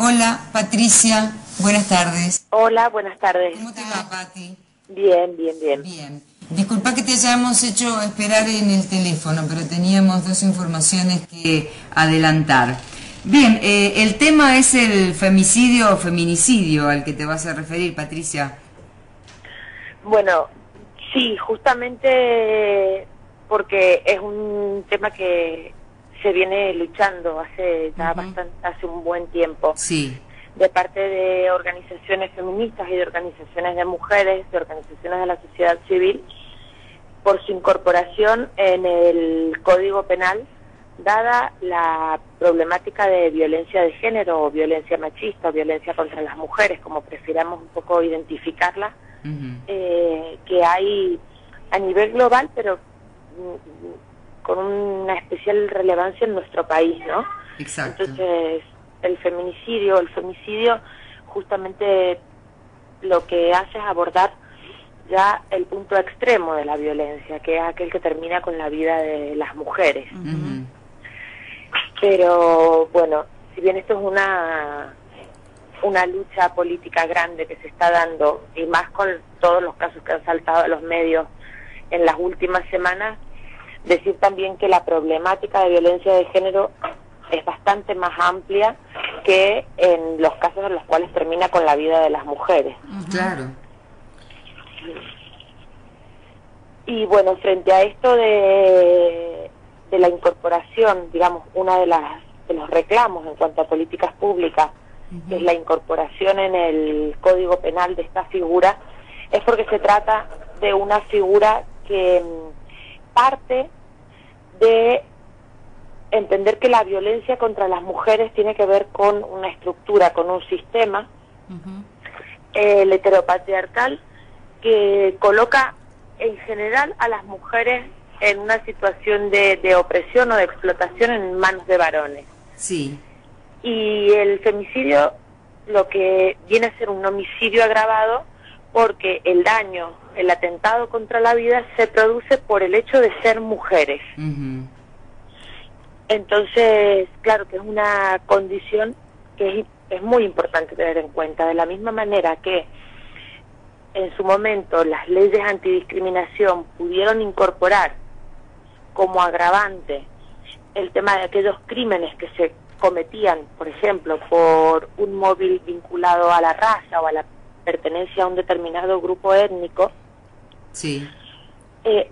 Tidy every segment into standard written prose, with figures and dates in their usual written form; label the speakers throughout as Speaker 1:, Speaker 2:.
Speaker 1: Hola, Patricia, buenas tardes.
Speaker 2: Hola, buenas tardes.
Speaker 1: ¿Cómo te va, Pati?
Speaker 2: Bien, bien, bien.
Speaker 1: Bien. Disculpa que te hayamos hecho esperar en el teléfono, pero teníamos dos informaciones que adelantar. Bien, el tema es el femicidio o feminicidio al que te vas a referir, Patricia.
Speaker 2: Bueno, sí, justamente porque es un tema que se viene luchando hace ya hace un buen tiempo.
Speaker 1: Sí.
Speaker 2: De parte de organizaciones feministas y de organizaciones de mujeres, de organizaciones de la sociedad civil, por su incorporación en el Código Penal, dada la problemática de violencia de género o violencia machista o violencia contra las mujeres, como prefiramos un poco identificarla, que hay a nivel global, pero con una especial relevancia en nuestro país, ¿no?
Speaker 1: Exacto.
Speaker 2: Entonces, el femicidio justamente lo que hace es abordar ya el punto extremo de la violencia, que es aquel que termina con la vida de las mujeres. Pero bueno, si bien esto es una lucha política grande que se está dando, y más con todos los casos que han saltado a los medios en las últimas semanas, decir también que la problemática de violencia de género es bastante más amplia que en los casos en los cuales termina con la vida de las mujeres.
Speaker 1: Claro.
Speaker 2: Y bueno, frente a esto de la incorporación, digamos, una de los reclamos en cuanto a políticas públicas, que es la incorporación en el Código Penal de esta figura, es porque se trata de una figura que parte de entender que la violencia contra las mujeres tiene que ver con una estructura, con un sistema el heteropatriarcal, que coloca en general a las mujeres en una situación de opresión o de explotación en manos de varones.
Speaker 1: Sí.
Speaker 2: Y el femicidio lo que viene a ser un homicidio agravado, porque el daño, el atentado contra la vida se produce por el hecho de ser mujeres. Entonces, claro que es una condición que es muy importante tener en cuenta. De la misma manera que en su momento las leyes antidiscriminación pudieron incorporar como agravante el tema de aquellos crímenes que se cometían, por ejemplo, por un móvil vinculado a la raza o a la pertenencia a un determinado grupo étnico.
Speaker 1: Sí.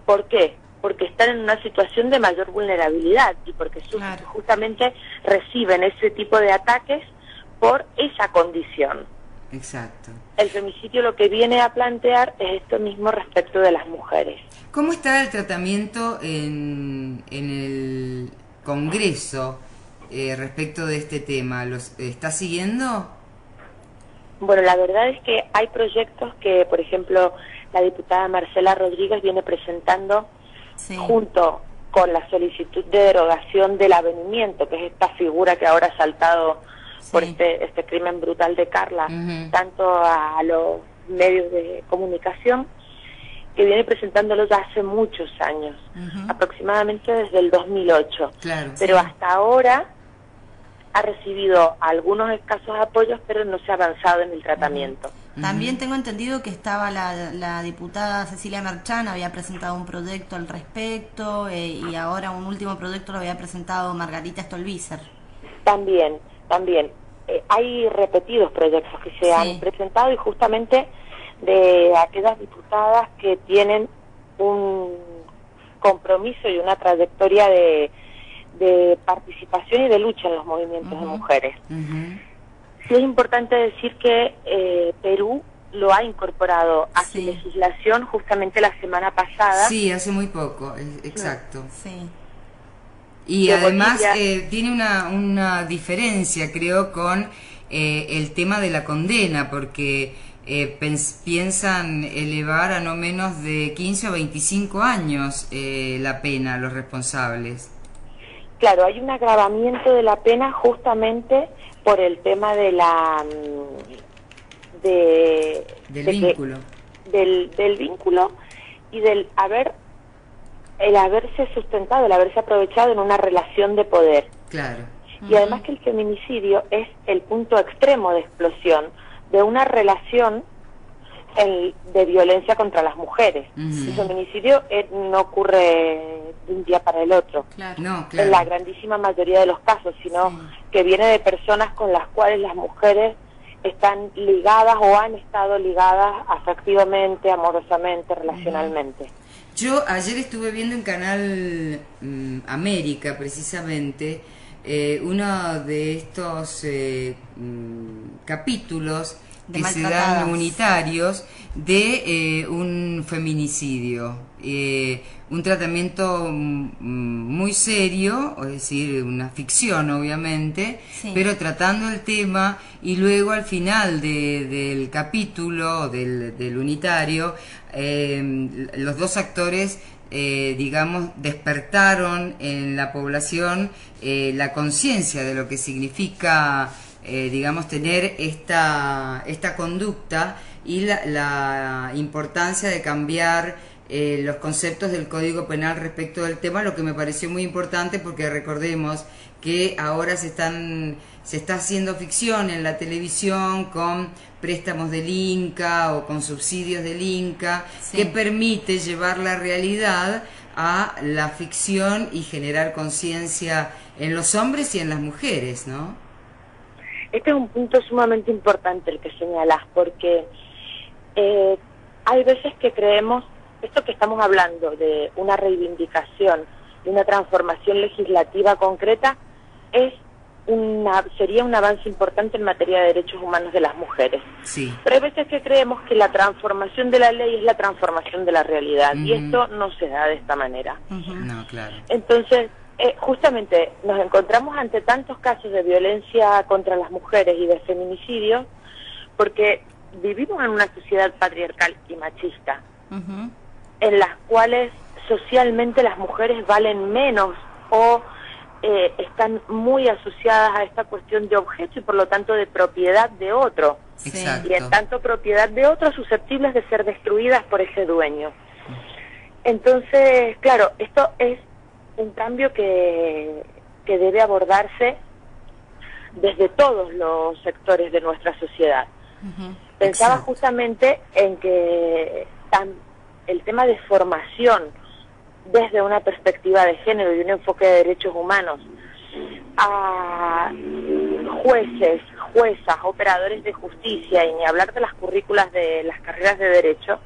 Speaker 2: ¿Por qué? Porque están en una situación de mayor vulnerabilidad y porque justamente reciben ese tipo de ataques por esa condición.
Speaker 1: Exacto.
Speaker 2: El femicidio lo que viene a plantear es esto mismo respecto de las mujeres.
Speaker 1: ¿Cómo está el tratamiento en el Congreso respecto de este tema? ¿Los está siguiendo?
Speaker 2: Bueno, la verdad es que hay proyectos que, por ejemplo, la diputada Marcela Rodríguez viene presentando junto con la solicitud de derogación del avenimiento, que es esta figura que ahora ha saltado por este crimen brutal de Carla, tanto a los medios de comunicación, que viene presentándolo ya hace muchos años, aproximadamente desde el 2008.
Speaker 1: Claro.
Speaker 2: Pero hasta ahora ha recibido algunos escasos apoyos, pero no se ha avanzado en el tratamiento.
Speaker 3: También tengo entendido que estaba la diputada Cecilia Merchán, había presentado un proyecto al respecto, y ahora un último proyecto lo había presentado Margarita Stolbizer. También. Hay repetidos proyectos que se han presentado, y justamente de aquellas diputadas que tienen un compromiso y una trayectoria de participación y de lucha en los movimientos de mujeres. Sí es importante decir que Perú lo ha incorporado a su legislación justamente la semana pasada.
Speaker 1: Sí, hace muy poco, exacto. Y además tiene una diferencia, creo, con el tema de la condena, porque piensan elevar a no menos de 15 o 25 años la pena a los responsables.
Speaker 2: Claro, hay un agravamiento de la pena justamente por el tema de
Speaker 1: del vínculo.
Speaker 2: Del vínculo y del el haberse sustentado, el haberse aprovechado en una relación de poder.
Speaker 1: Claro.
Speaker 2: y además que el feminicidio es el punto extremo de explosión de una relación de violencia contra las mujeres. El feminicidio no ocurre de un día para el otro, en la grandísima mayoría de los casos, sino que viene de personas con las cuales las mujeres están ligadas o han estado ligadas afectivamente, amorosamente, relacionalmente.
Speaker 1: Yo ayer estuve viendo en Canal América, precisamente, uno de estos capítulos que se dan unitarios de un feminicidio, un tratamiento muy serio, es decir, una ficción obviamente, pero tratando el tema, y luego al final del capítulo del unitario, los dos actores digamos, despertaron en la población la conciencia de lo que significa digamos, tener esta conducta y la importancia de cambiar los conceptos del Código Penal respecto del tema, lo que me pareció muy importante, porque recordemos que ahora se está haciendo ficción en la televisión con préstamos del Inca o con subsidios del Inca, que permite llevar la realidad a la ficción y generar conciencia en los hombres y en las mujeres, ¿no?
Speaker 2: Este es un punto sumamente importante el que señalas, porque hay veces que creemos, esto que estamos hablando de una reivindicación, de una transformación legislativa concreta, sería un avance importante en materia de derechos humanos de las mujeres. Pero hay veces que creemos que la transformación de la ley es la transformación de la realidad, y esto no se da de esta manera.
Speaker 1: No, claro.
Speaker 2: Entonces, justamente nos encontramos ante tantos casos de violencia contra las mujeres y de feminicidio porque vivimos en una sociedad patriarcal y machista, en las cuales socialmente las mujeres valen menos o están muy asociadas a esta cuestión de objeto y por lo tanto de propiedad de otro. Y en tanto propiedad de otro, susceptibles de ser destruidas por ese dueño. Entonces, claro, esto es un cambio que debe abordarse desde todos los sectores de nuestra sociedad. Pensaba justamente en que el tema de formación desde una perspectiva de género y un enfoque de derechos humanos a jueces, juezas, operadores de justicia, y ni hablar de las currículas de las carreras de derecho,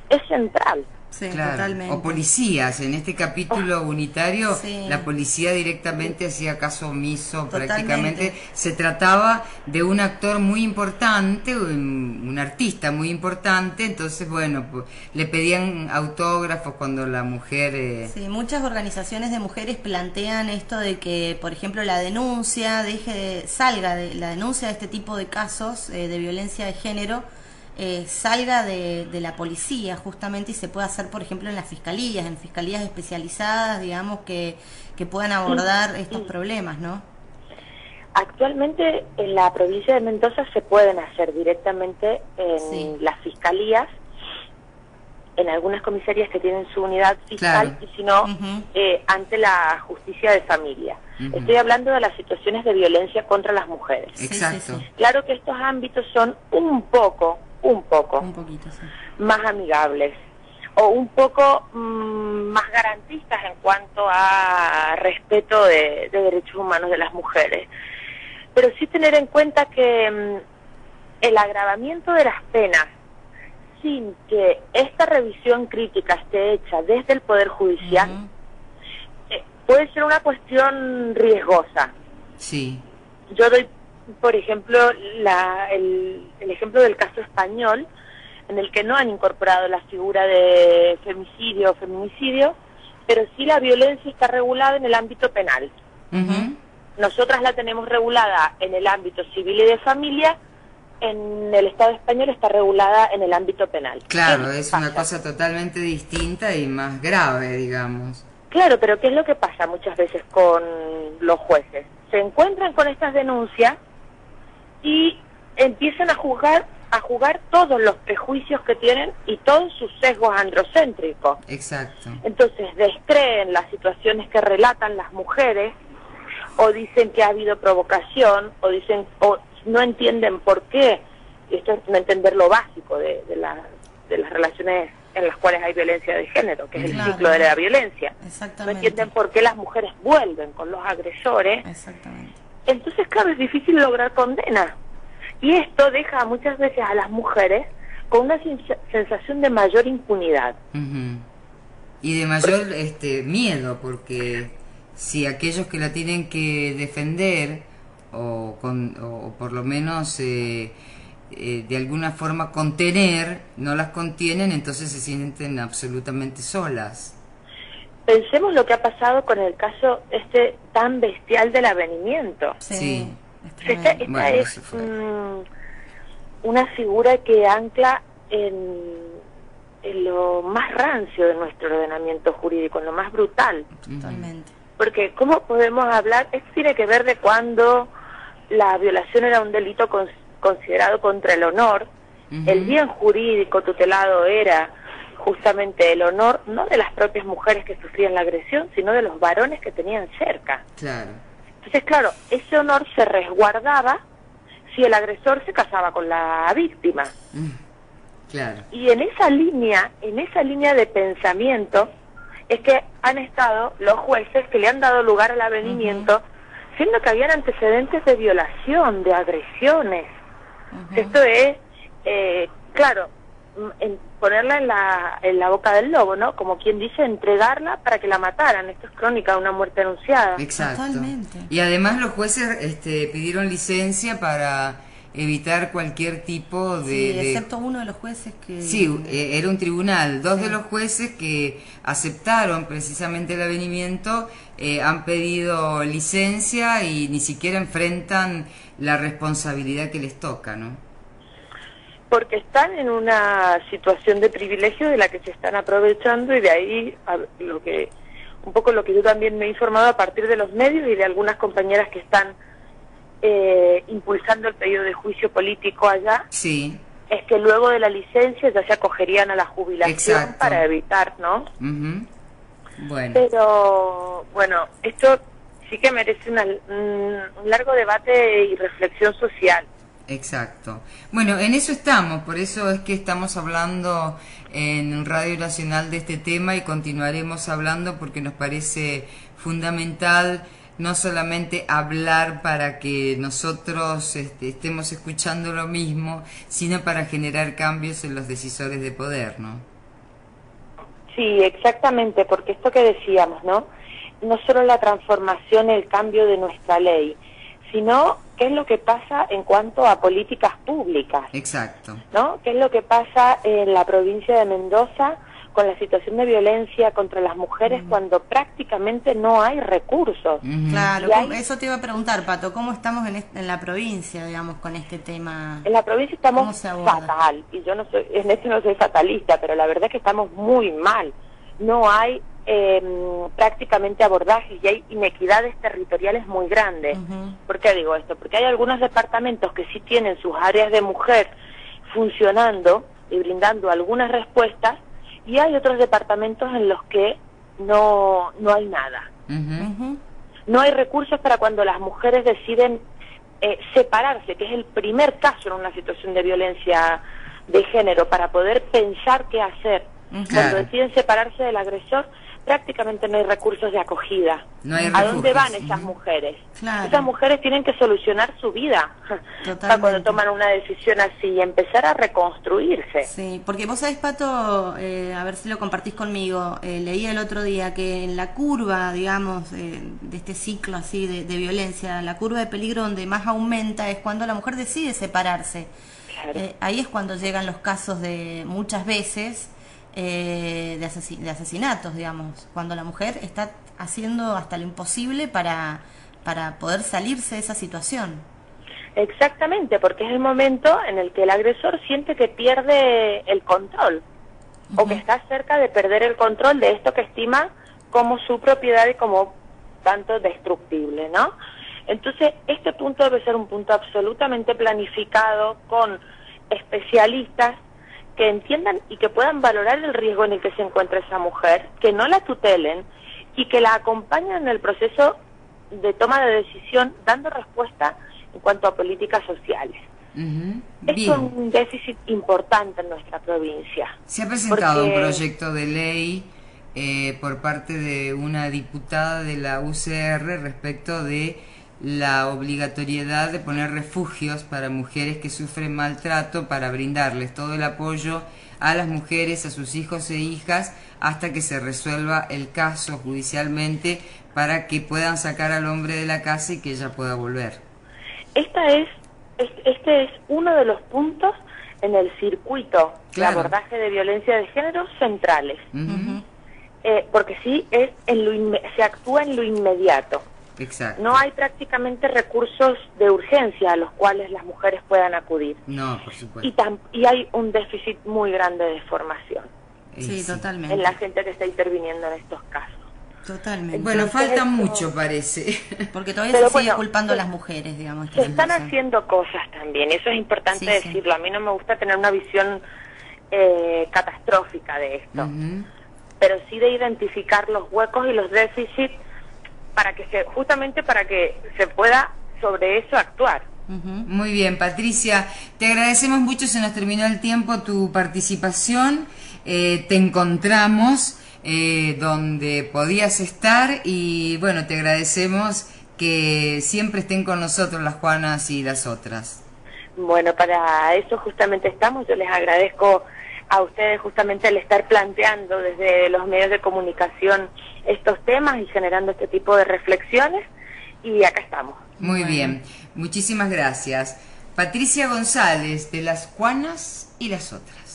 Speaker 2: es central.
Speaker 1: Claro. Totalmente. O policías, en este capítulo unitario, la policía directamente hacía caso omiso, prácticamente. Se trataba de un actor muy importante, un artista muy importante, entonces bueno, pues, le pedían autógrafos cuando la mujer...
Speaker 3: muchas organizaciones de mujeres plantean esto de que, por ejemplo, la denuncia salga de la denuncia de este tipo de casos de violencia de género, salga de la policía justamente y se pueda hacer, por ejemplo, en las fiscalías especializadas, digamos, que puedan abordar estos problemas, ¿no?
Speaker 2: Actualmente en la provincia de Mendoza se pueden hacer directamente en las fiscalías, en algunas comisarías que tienen su unidad fiscal, y si no, ante la justicia de familia. Estoy hablando de las situaciones de violencia contra las mujeres.
Speaker 1: Exacto.
Speaker 2: Claro que estos ámbitos son un poquito más amigables o un poco más garantistas en cuanto a respeto de derechos humanos de las mujeres, pero sí tener en cuenta que el agravamiento de las penas sin que esta revisión crítica esté hecha desde el Poder Judicial puede ser una cuestión riesgosa. Yo doy, por ejemplo, el ejemplo del caso español, en el que no han incorporado la figura de femicidio o feminicidio, pero sí la violencia está regulada en el ámbito penal. Nosotras la tenemos regulada en el ámbito civil y de familia, en el Estado español está regulada en el ámbito penal.
Speaker 1: Claro, es una cosa totalmente distinta y más grave, digamos.
Speaker 2: Claro, pero ¿qué es lo que pasa muchas veces con los jueces? Se encuentran con estas denuncias y empiezan a juzgar todos los prejuicios que tienen y todos sus sesgos androcéntricos.
Speaker 1: Exacto.
Speaker 2: Entonces descreen las situaciones que relatan las mujeres o dicen que ha habido provocación, o dicen, o no entienden por qué. Esto es no entender lo básico de las relaciones en las cuales hay violencia de género, que es el ciclo de la violencia. No entienden por qué las mujeres vuelven con los agresores. Entonces, claro, es difícil lograr condena. Y esto deja muchas veces a las mujeres con una sensación de mayor impunidad.
Speaker 1: Y de mayor miedo, porque si aquellos que la tienen que defender, o por lo menos de alguna forma contener, no las contienen, entonces se sienten absolutamente solas.
Speaker 2: Pensemos lo que ha pasado con el caso tan bestial del avenimiento.
Speaker 1: Sí.
Speaker 2: Esta es una figura que ancla en lo más rancio de nuestro ordenamiento jurídico, en lo más brutal.
Speaker 3: Totalmente.
Speaker 2: Porque ¿cómo podemos hablar? Esto tiene que ver de cuando la violación era un delito considerado contra el honor. El bien jurídico tutelado era justamente el honor, no de las propias mujeres que sufrían la agresión, sino de los varones que tenían cerca.
Speaker 1: Claro.
Speaker 2: Entonces, claro, ese honor se resguardaba si el agresor se casaba con la víctima.
Speaker 1: Claro.
Speaker 2: Y en esa línea de pensamiento es que han estado los jueces que le han dado lugar al avenimiento, siendo que habían antecedentes de violación, de agresiones. Esto es, claro, ponerla en la boca del lobo, ¿no? Como quien dice, entregarla para que la mataran. Esto es crónica de una muerte anunciada.
Speaker 1: Exacto.
Speaker 3: Totalmente.
Speaker 1: Y además los jueces pidieron licencia para evitar cualquier tipo de...
Speaker 3: excepto uno de los jueces que...
Speaker 1: Sí, era un tribunal. Dos de los jueces que aceptaron precisamente el avenimiento han pedido licencia y ni siquiera enfrentan la responsabilidad que les toca, ¿no?
Speaker 2: Porque están en una situación de privilegio de la que se están aprovechando, y de ahí un poco lo que yo también me he informado a partir de los medios y de algunas compañeras que están impulsando el pedido de juicio político allá.
Speaker 1: Sí.
Speaker 2: Es que luego de la licencia ya se acogerían a la jubilación para evitar, ¿no?
Speaker 1: Bueno.
Speaker 2: Pero, bueno, esto sí que merece un largo debate y reflexión social.
Speaker 1: Exacto. Bueno, en eso estamos, por eso es que estamos hablando en Radio Nacional de este tema y continuaremos hablando porque nos parece fundamental no solamente hablar para que nosotros estemos escuchando lo mismo, sino para generar cambios en los decisores de poder, ¿no?
Speaker 2: Sí, exactamente, porque esto que decíamos, ¿no? No solo la transformación, el cambio de nuestra ley, sino qué es lo que pasa en cuanto a políticas públicas.
Speaker 1: Exacto. ¿No?
Speaker 2: ¿Qué es lo que pasa en la provincia de Mendoza con la situación de violencia contra las mujeres cuando prácticamente no hay recursos?
Speaker 3: Claro, eso te iba a preguntar, Pato, ¿cómo estamos en la provincia, digamos, con este tema?
Speaker 2: En la provincia estamos fatal, y yo no soy fatalista, pero la verdad es que estamos muy mal. No hay prácticamente abordajes y hay inequidades territoriales muy grandes. ¿Por qué digo esto? Porque hay algunos departamentos que sí tienen sus áreas de mujer funcionando y brindando algunas respuestas, y hay otros departamentos en los que no hay nada. No hay recursos para cuando las mujeres deciden separarse, que es el primer caso en una situación de violencia de género, para poder pensar qué hacer. Cuando deciden separarse del agresor, prácticamente no hay recursos de acogida.
Speaker 1: No hay
Speaker 2: ¿A dónde van esas mujeres?
Speaker 3: Claro.
Speaker 2: Esas mujeres tienen que solucionar su vida cuando toman una decisión así y empezar a reconstruirse.
Speaker 3: Sí, porque vos sabés, Pato, a ver si lo compartís conmigo, leí el otro día que en la curva, digamos, de este ciclo así de violencia, la curva de peligro donde más aumenta es cuando la mujer decide separarse. Claro. Ahí es cuando llegan los casos de muchas veces de asesinatos, digamos, cuando la mujer está haciendo hasta lo imposible para poder salirse de esa situación.
Speaker 2: Exactamente, porque es el momento en el que el agresor siente que pierde el control, o que está cerca de perder el control de esto que estima como su propiedad y como tanto destructible, ¿no? Entonces, este punto debe ser un punto absolutamente planificado, con especialistas que entiendan y que puedan valorar el riesgo en el que se encuentra esa mujer, que no la tutelen y que la acompañen en el proceso de toma de decisión, dando respuesta en cuanto a políticas sociales. Esto es un déficit importante en nuestra provincia.
Speaker 1: Se ha presentado un proyecto de ley por parte de una diputada de la UCR respecto de la obligatoriedad de poner refugios para mujeres que sufren maltrato, para brindarles todo el apoyo a las mujeres, a sus hijos e hijas, hasta que se resuelva el caso judicialmente, para que puedan sacar al hombre de la casa y que ella pueda volver.
Speaker 2: Este es uno de los puntos en el circuito de abordaje de violencia de género centrales. Porque sí, se actúa en lo inmediato.
Speaker 1: Exacto.
Speaker 2: No hay prácticamente recursos de urgencia a los cuales las mujeres puedan acudir.
Speaker 1: No, por supuesto.
Speaker 2: Y hay un déficit muy grande de formación.
Speaker 3: Sí, totalmente.
Speaker 2: En la gente que está interviniendo en estos casos.
Speaker 3: Totalmente.
Speaker 1: Bueno, falta mucho, parece.
Speaker 3: Porque todavía se sigue culpando a las mujeres, digamos.
Speaker 2: Se están haciendo cosas también, eso es importante decirlo. A mí no me gusta tener una visión catastrófica de esto, pero sí de identificar los huecos y los déficits justamente para que se pueda sobre eso actuar.
Speaker 1: Muy bien, Patricia, te agradecemos mucho, se nos terminó el tiempo, tu participación, te encontramos donde podías estar y bueno, te agradecemos que siempre estén con nosotros las Juanas y las otras.
Speaker 2: Bueno, para eso justamente estamos, yo les agradezco a ustedes justamente el estar planteando desde los medios de comunicación estos temas y generando este tipo de reflexiones, y acá estamos.
Speaker 1: Muy bien, muchísimas gracias. Patricia González, de las Juanas y las otras.